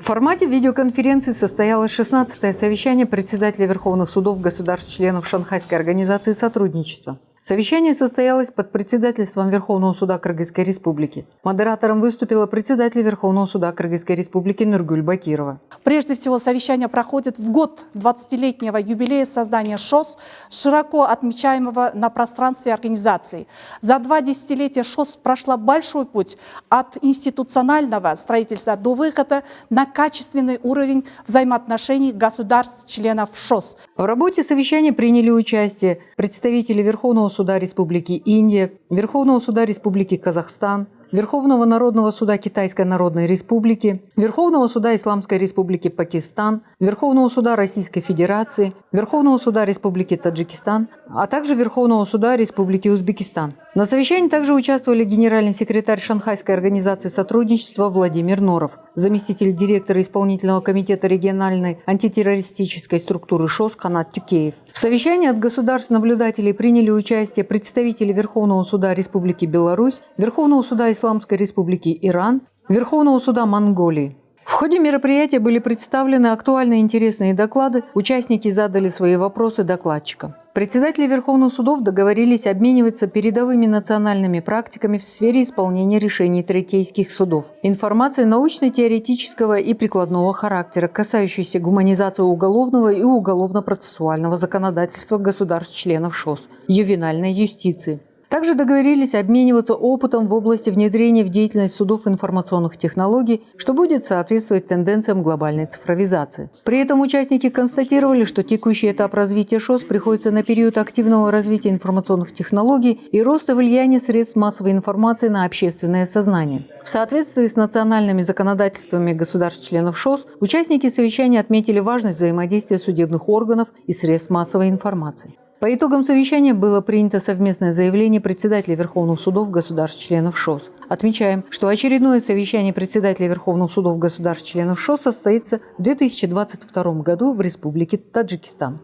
В формате видеоконференции состоялось 16-е совещание председателей Верховных судов государств-членов Шанхайской организации сотрудничества. Совещание состоялось под председательством Верховного суда Кыргызской Республики. Модератором выступила председатель Верховного суда Кыргызской Республики Нургуль Бакирова. Прежде всего, совещание проходит в год 20-летнего юбилея создания ШОС, широко отмечаемого на пространстве организации. За 2 десятилетия ШОС прошла большой путь от институционального строительства до выхода на качественный уровень взаимоотношений государств-членов ШОС. В работе совещания приняли участие представители Верховного суда Республики Индия, Верховного суда Республики Казахстан, Верховного народного суда Китайской Народной Республики, Верховного суда Исламской Республики Пакистан, Верховного суда Российской Федерации, Верховного суда Республики Таджикистан, а также Верховного суда Республики Узбекистан. На совещании также участвовали генеральный секретарь Шанхайской организации сотрудничества Владимир Норов, заместитель директора исполнительного комитета региональной антитеррористической структуры ШОС Канат Тюкеев. В совещании от государств-наблюдателей приняли участие представители Верховного суда Республики Беларусь, Верховного суда Исламской Республики Иран, Верховного суда Монголии. В ходе мероприятия были представлены актуальные и интересные доклады, участники задали свои вопросы докладчикам. Председатели Верховных судов договорились обмениваться передовыми национальными практиками в сфере исполнения решений третейских судов, информацией научно-теоретического и прикладного характера, касающейся гуманизации уголовного и уголовно-процессуального законодательства государств-членов ШОС, ювенальной юстиции. Также договорились обмениваться опытом в области внедрения в деятельность судов информационных технологий, что будет соответствовать тенденциям глобальной цифровизации. При этом участники констатировали, что текущий этап развития ШОС приходится на период активного развития информационных технологий и роста влияния средств массовой информации на общественное сознание. В соответствии с национальными законодательствами государств-членов ШОС, участники совещания отметили важность взаимодействия судебных органов и средств массовой информации. По итогам совещания было принято совместное заявление председателей Верховных судов государств-членов ШОС. Отмечаем, что очередное совещание председателей Верховных судов государств-членов ШОС состоится в 2022 году в Республике Таджикистан.